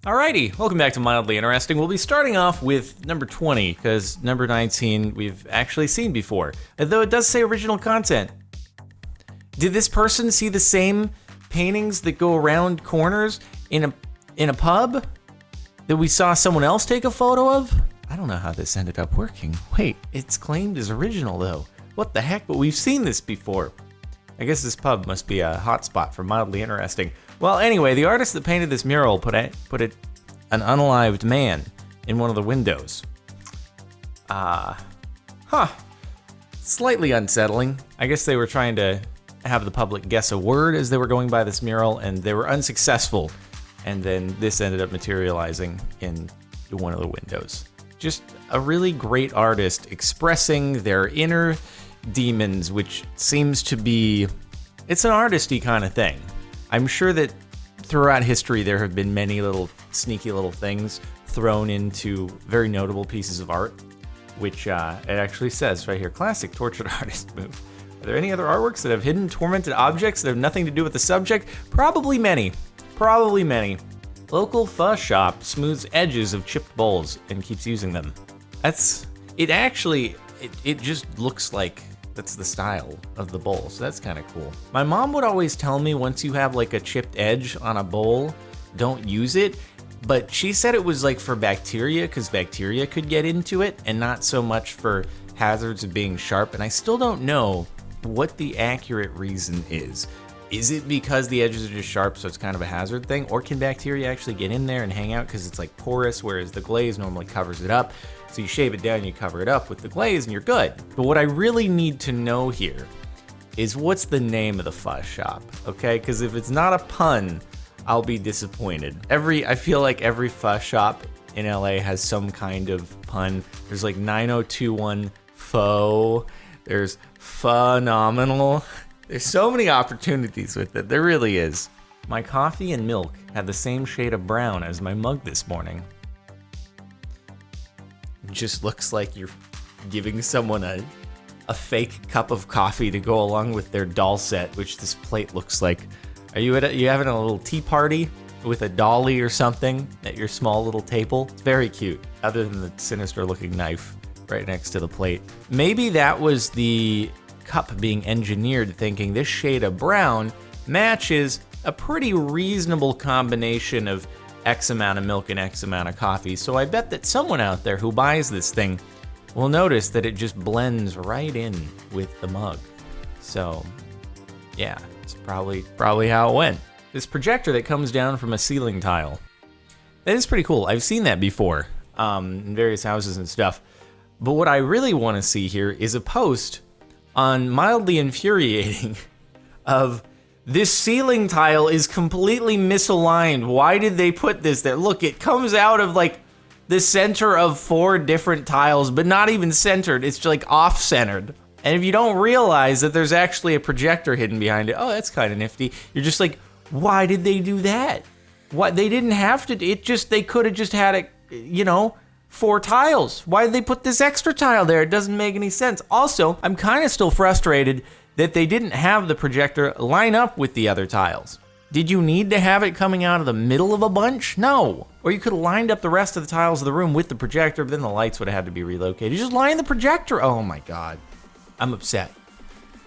Alrighty, welcome back to Mildly Interesting. We'll be starting off with number 20, because number 19 we've actually seen before, although it does say original content. Did this person see the same paintings that go around corners in a pub that we saw someone else take a photo of? I don't know how this ended up working. Wait, it's claimed as original though. What the heck, but we've seen this before. I guess this pub must be a hotspot for Mildly Interesting. Well, anyway, the artist that painted this mural put an unlived man in one of the windows. Slightly unsettling. I guess they were trying to have the public guess a word as they were going by this mural, and they were unsuccessful. And then this ended up materializing in one of the windows. Just a really great artist expressing their inner demons, which seems to be, it's an artisty kind of thing. I'm sure that throughout history there have been many little sneaky little things thrown into very notable pieces of art, which it actually says right here, classic tortured artist move. Are there any other artworks that have hidden tormented objects that have nothing to do with the subject? Probably many. Local fuzz shop smooths edges of chipped bowls and keeps using them. It just looks like that's the style of the bowl, so that's kind of cool. My mom would always tell me once you have like a chipped edge on a bowl, don't use it, but she said it was like for bacteria, because bacteria could get into it, and not so much for hazards of being sharp, and I still don't know what the accurate reason is. Is it because the edges are just sharp, so it's kind of a hazard thing? Or can bacteria actually get in there and hang out because it's like porous, whereas the glaze normally covers it up? So you shave it down, you cover it up with the glaze, and you're good. But what I really need to know here is what's the name of the fuzz shop, okay? Because if it's not a pun, I'll be disappointed. I feel like every fuzz shop in LA has some kind of pun. There's like 9021 faux, there's phenomenal. There's so many opportunities with it, there really is. My coffee and milk had the same shade of brown as my mug this morning. It just looks like you're giving someone a fake cup of coffee to go along with their doll set, which this plate looks like. Are you having a little tea party with a dolly or something at your small little table? It's very cute, other than the sinister looking knife right next to the plate. Maybe that was the cup being engineered thinking this shade of brown matches a pretty reasonable combination of X amount of milk and X amount of coffee. So I bet that someone out there who buys this thing will notice that it just blends right in with the mug. So yeah, it's probably how it went. This projector that comes down from a ceiling tile. That is pretty cool. I've seen that before in various houses and stuff. But what I really want to see here is a post on Mildly Infuriating of this ceiling tile is completely misaligned. Why did they put this there? Look, it comes out of like the center of 4 different tiles, but not even centered. It's just like off-centered. And if you don't realize that there's actually a projector hidden behind it, oh, that's kind of nifty. You're just like, why did they do that? Why they didn't have to? They could have just had it, 4 tiles. Why did they put this extra tile there? It doesn't make any sense. Also, I'm kind of still frustrated that they didn't have the projector line up with the other tiles. Did you need to have it coming out of the middle of a bunch? No. Or you could have lined up the rest of the tiles of the room with the projector, but then the lights would have had to be relocated. Just line the projector. Oh my God. I'm upset.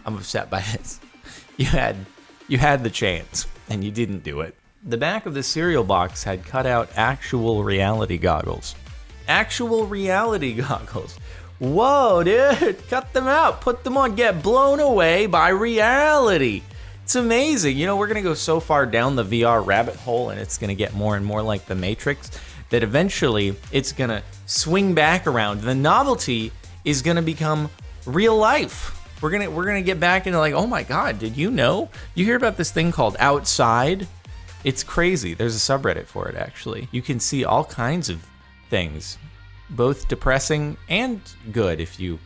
I'm upset by this. You had the chance and you didn't do it. The back of the cereal box had cut out actual reality goggles. Actual reality goggles. Whoa, dude, cut them out, put them on, get blown away by reality. It's amazing. We're going to go so far down the VR rabbit hole, and it's going to get more and more like the Matrix, that eventually it's going to swing back around. The novelty is going to become real life. We're going to get back into like, oh my God, did you know? You hear about this thing called Outside? It's crazy. There's a subreddit for it, actually. You can see all kinds of things, both depressing and good. If you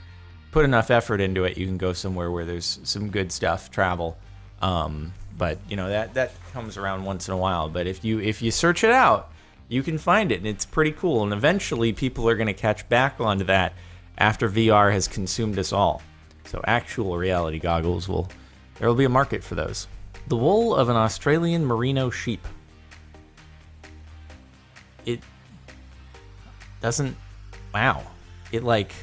put enough effort into it, you can go somewhere where there's some good stuff, travel. But that comes around once in a while. But if you search it out, you can find it, and it's pretty cool. And eventually people are going to catch back onto that after VR has consumed us all. So actual reality goggles there will be a market for those. The wool of an Australian merino sheep. it doesn't, wow. It like,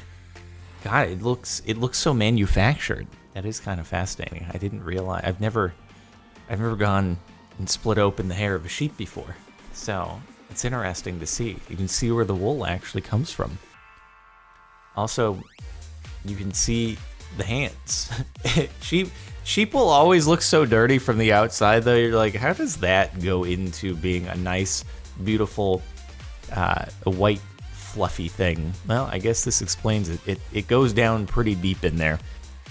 God, it looks so manufactured. That is kind of fascinating. I didn't realize, I've never gone and split open the hair of a sheep before. So it's interesting to see. You can see where the wool actually comes from. Also, you can see the hands. Sheep will always look so dirty from the outside, though. You're like, how does that go into being a nice, beautiful, a white, fluffy thing? Well, I guess this explains it. It goes down pretty deep in there.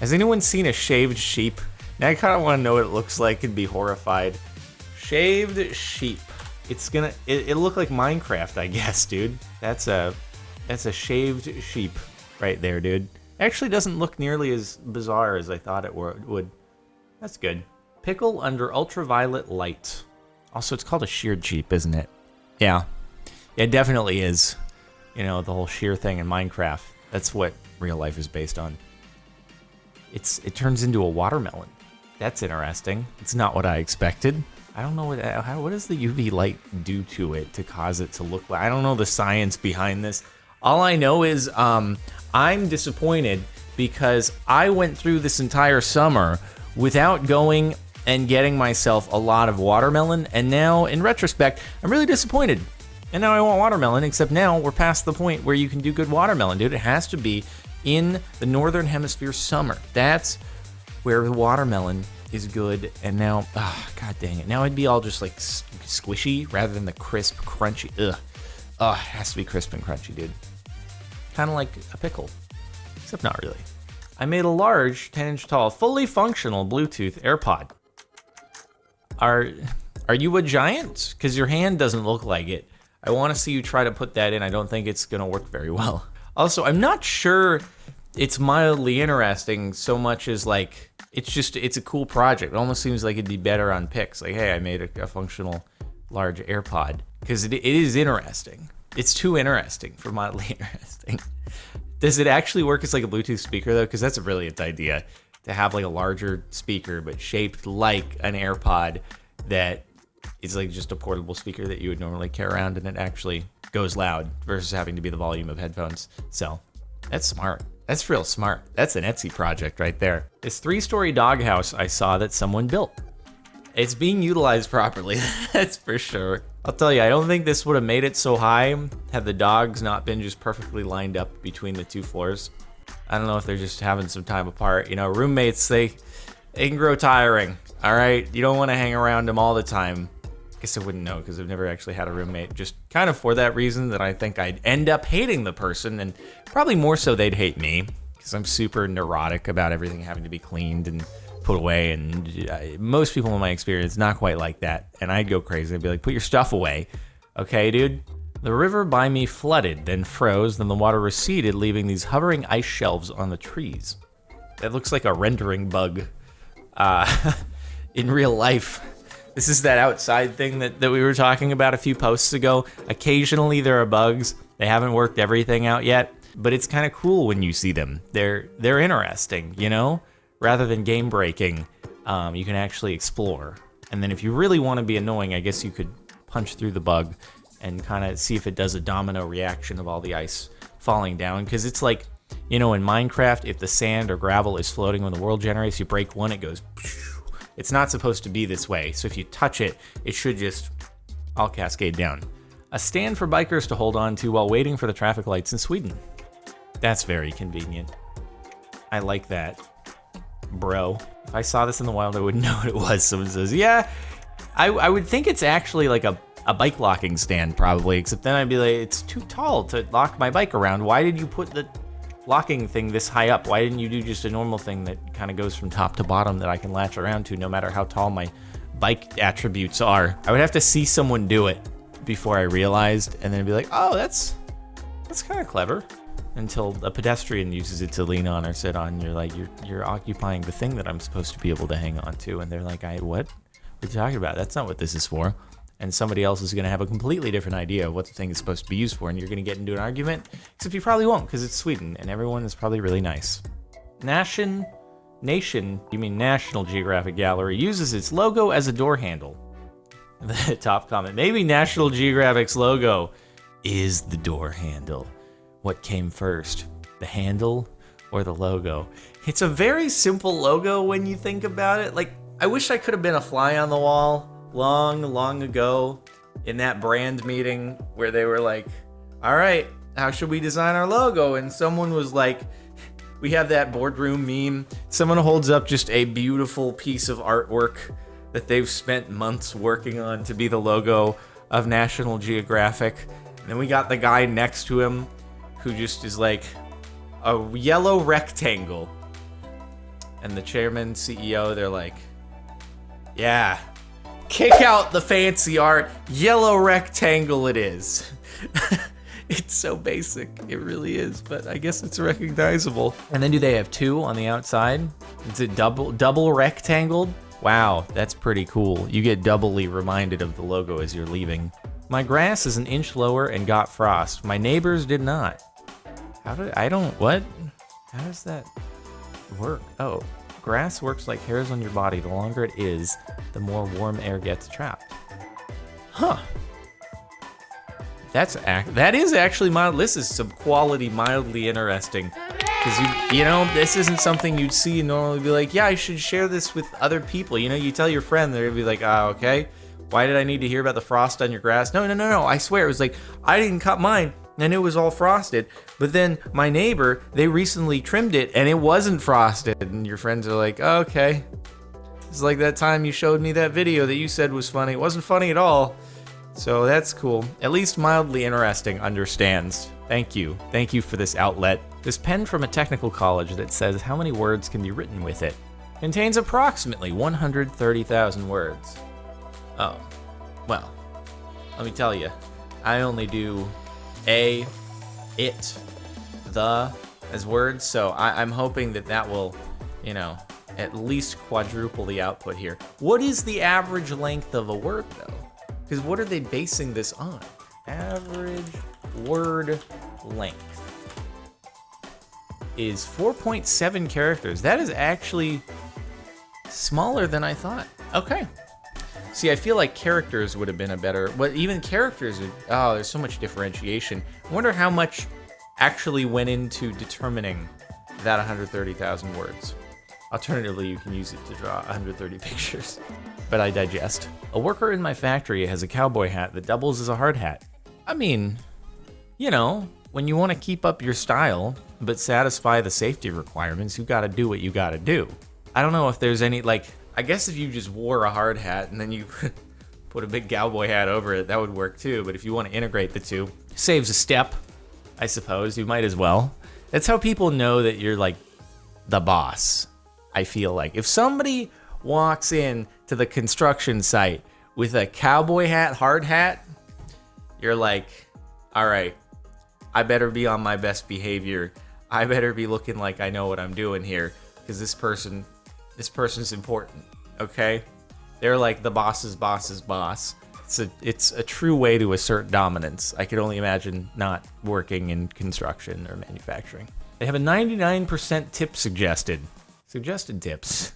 Has anyone seen a shaved sheep? Now I kind of want to know what it looks like and be horrified. Shaved sheep. It'll look like Minecraft, I guess, dude. That's a shaved sheep right there, dude. Actually doesn't look nearly as bizarre as I thought it would. That's good. Pickle under ultraviolet light. Also, it's called a sheared sheep, isn't it? Yeah. It definitely is. You know, the whole shear thing in Minecraft. That's what real life is based on. It turns into a watermelon. That's interesting. It's not what I expected. I don't know what does the UV light do to it to cause it to look like. I don't know the science behind this. All I know is I'm disappointed because I went through this entire summer without going and getting myself a lot of watermelon, and now in retrospect, I'm really disappointed. And now I want watermelon, except now we're past the point where you can do good watermelon, dude. It has to be in the Northern Hemisphere summer. That's where the watermelon is good. And now, god dang it. Now it'd be all just like squishy rather than the crisp, crunchy. Ugh. Oh, it has to be crisp and crunchy, dude. Kind of like a pickle, except not really. I made a large, 10-inch tall, fully functional Bluetooth AirPod. Are you a giant? Because your hand doesn't look like it. I want to see you try to put that in. I don't think it's going to work very well. Also, I'm not sure it's mildly interesting so much as like, it's a cool project. It almost seems like it'd be better on pics. Like, hey, I made a functional large AirPod. Because it is interesting. It's too interesting for mildly interesting. Does it actually work as like a Bluetooth speaker though? Because that's a brilliant idea. To have like a larger speaker, but shaped like an AirPod that is like just a portable speaker that you would normally carry around, and it actually goes loud versus having to be the volume of headphones. So that's smart. That's real smart. That's an Etsy project right there. This 3-story doghouse I saw that someone built. It's being utilized properly, that's for sure. I'll tell you, I don't think this would have made it so high had the dogs not been just perfectly lined up between the 2 floors. I don't know if they're just having some time apart. You know, roommates, they can grow tiring, all right? You don't want to hang around them all the time. I guess I wouldn't know because I've never actually had a roommate. Just kind of for that reason that I think I'd end up hating the person, and probably more so they'd hate me because I'm super neurotic about everything having to be cleaned and put away, and most people in my experience not quite like that, and I'd go crazy. I'd be like, put your stuff away. Okay, dude? The river by me flooded, then froze, then the water receded, leaving these hovering ice shelves on the trees. That looks like a rendering bug in real life. This is that outside thing that we were talking about a few posts ago. Occasionally there are bugs. They haven't worked everything out yet, but it's kind of cool when you see them. They're interesting, you know? Rather than game breaking, you can actually explore. And then if you really want to be annoying, I guess you could punch through the bug and kind of see if it does a domino reaction of all the ice falling down. Because it's like, you know, in Minecraft, if the sand or gravel is floating when the world generates, you break one, it goes... It's not supposed to be this way, so if you touch it, it should just all cascade down. A stand for bikers to hold on to while waiting for the traffic lights in Sweden. That's very convenient. I like that. Bro, if I saw this in the wild, I wouldn't know what it was. Someone says, yeah, I would think it's actually like a bike locking stand probably, except then I'd be like, it's too tall to lock my bike around. Why did you put the locking thing this high up? Why didn't you do just a normal thing that kind of goes from top to bottom that I can latch around to no matter how tall my bike attributes are? I would have to see someone do it before I realized, and then I'd be like, oh, that's kind of clever. Until a pedestrian uses it to lean on or sit on, you're like, you're occupying the thing that I'm supposed to be able to hang on to, and they're like, what? What are you talking about? That's not what this is for. And somebody else is going to have a completely different idea of what the thing is supposed to be used for, and you're going to get into an argument, except you probably won't, because it's Sweden, and everyone is probably really nice. National Geographic Gallery uses its logo as a door handle. The top comment, maybe National Geographic's logo is the door handle? What came first, the handle or the logo? It's a very simple logo when you think about it. Like, I wish I could have been a fly on the wall long ago in that brand meeting where they were like, all right, how should we design our logo? And someone was like, we have that boardroom meme. Someone holds up just a beautiful piece of artwork that they've spent months working on to be the logo of National Geographic. And then we got the guy next to him who just is like a yellow rectangle. And the chairman, CEO, they're like, yeah, kick out the fancy art, yellow rectangle it is. It's so basic, it really is, but I guess it's recognizable. And then do they have two on the outside? Is it double rectangled? Wow, that's pretty cool. You get doubly reminded of the logo as you're leaving. My grass is an inch lower and got frost. My neighbors did not. How does that work? Oh, grass works like hairs on your body. The longer it is, the more warm air gets trapped. Huh. That is actually mild. This is some quality, mildly interesting. Because you know, this isn't something you'd see and normally be like, yeah, I should share this with other people. You know, you tell your friend, they're gonna be like, okay. Why did I need to hear about the frost on your grass? No. I swear, it was like, I didn't cut mine and it was all frosted. But then my neighbor, they recently trimmed it and it wasn't frosted. And your friends are like, okay. It's like that time you showed me that video that you said was funny. It wasn't funny at all. So that's cool. At least mildly interesting understands. Thank you. Thank you for this outlet. This pen from a technical college that says how many words can be written with it contains approximately 130,000 words. Oh, well, let me tell you, I only do a, it, the as words, so I'm hoping that will, you know, at least quadruple the output here. What is the average length of a word, though? Because what are they basing this on? Average word length is 4.7 characters. That is actually smaller than I thought. Okay. See, I feel like characters would have been a better, but even characters, there's so much differentiation. I wonder how much actually went into determining that 130,000 words. Alternatively, you can use it to draw 130 pictures. But I digest. A worker in my factory has a cowboy hat that doubles as a hard hat. I mean, you know, when you want to keep up your style, but satisfy the safety requirements, you gotta do what you gotta do. I don't know if there's any, like, I guess if you just wore a hard hat and then you put a big cowboy hat over it, that would work too. But if you want to integrate the two, saves a step, I suppose. You might as well. That's how people know that you're like the boss, I feel like. If somebody walks in to the construction site with a cowboy hat, hard hat, you're like, all right, I better be on my best behavior. I better be looking like I know what I'm doing here, because this person's important, okay? They're like the boss's boss's boss. It's a true way to assert dominance. I could only imagine not working in construction or manufacturing. They have a 99% tip suggested. Suggested tips.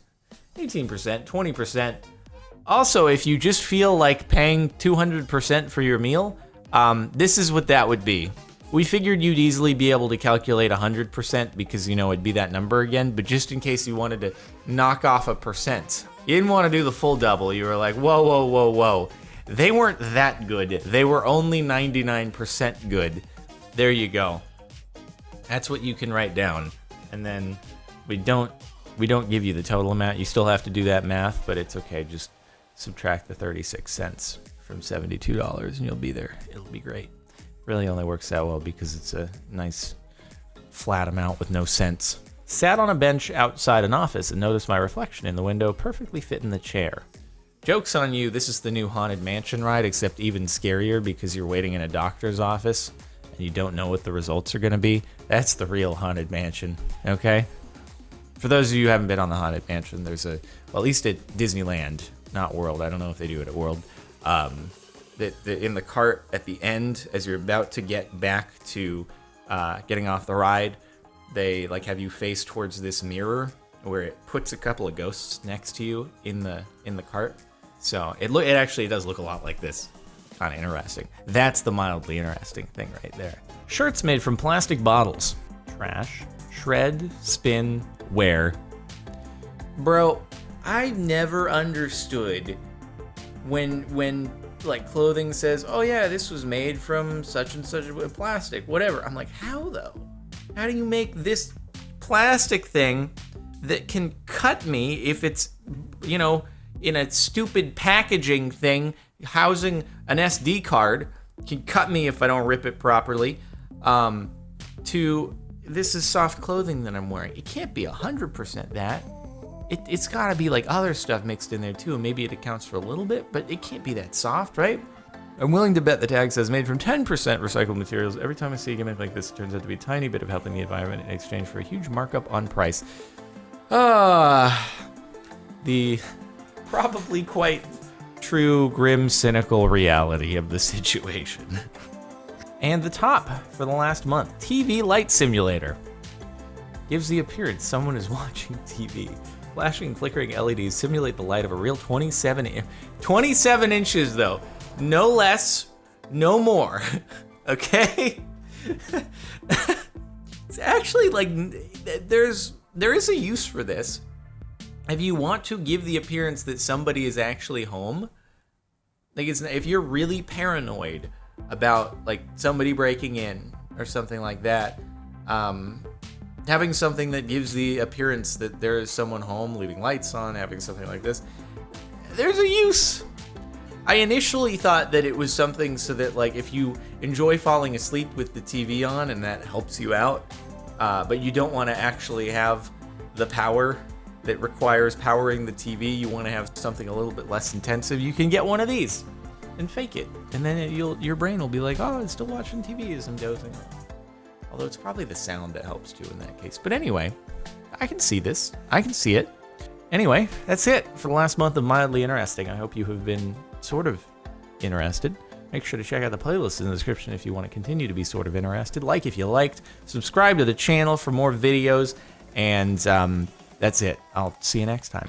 18%, 20%. Also, if you just feel like paying 200% for your meal, this is what that would be. We figured you'd easily be able to calculate 100% because, you know, it'd be that number again, but just in case you wanted to knock off a percent. You didn't want to do the full double. You were like, whoa. They weren't that good. They were only 99% good. There you go. That's what you can write down. And then we don't give you the total amount. You still have to do that math, but it's okay. Just subtract the 36 cents from $72 and you'll be there. It'll be great. Really only works out well because it's a nice flat amount with no cents. Sat on a bench outside an office and noticed my reflection in the window perfectly fit in the chair. Joke's on you, this is the new Haunted Mansion ride, except even scarier because you're waiting in a doctor's office and you don't know what the results are gonna be. That's the real Haunted Mansion, okay? For those of you who haven't been on the Haunted Mansion, there's well, at least at Disneyland, not World. I don't know if they do it at World. In the cart at the end, as you're about to get back to getting off the ride, they like have you face towards this mirror where it puts a couple of ghosts next to you in the cart. So it actually does look a lot like this. kind of interesting. That's the mildly interesting thing right there. Shirts made from plastic bottles. Trash, shred, spin, wear. Bro, I never understood when like clothing says, oh yeah, this was made from such and such plastic, whatever. I'm like, how though? How do you make this plastic thing that can cut me if it's, you know, in a stupid packaging thing housing an SD card, can cut me if I don't rip it properly, to this is soft clothing that I'm wearing. It can't be 100% that. It's gotta be like other stuff mixed in there too, and maybe it accounts for a little bit, but it can't be that soft, right? I'm willing to bet the tag says made from 10% recycled materials. Every time I see a gimmick like this, it turns out to be a tiny bit of helping the environment in exchange for a huge markup on price. The probably quite true, grim, cynical reality of the situation. And the top for the last month, TV light simulator. Gives the appearance someone is watching TV. Flashing and flickering LEDs simulate the light of a real 27 inches though. No less, no more. Okay? It's actually like, there is a use for this. If you want to give the appearance that somebody is actually home, like if you're really paranoid about like somebody breaking in or something like that, having something that gives the appearance that there is someone home, leaving lights on, having something like this, there's a use. I initially thought that it was something so that like if you enjoy falling asleep with the TV on and that helps you out, but you don't want to actually have the power that requires powering the TV, you want to have something a little bit less intensive, you can get one of these and fake it. And then your brain will be like, oh, it's still watching TV as I'm dozing. Although it's probably the sound that helps too in that case. But anyway, I can see this. I can see it. Anyway, that's it for the last month of Mildly Interesting. I hope you have been sort of interested. Make sure to check out the playlist in the description if you want to continue to be sort of interested. Like if you liked. Subscribe to the channel for more videos. And that's it. I'll see you next time.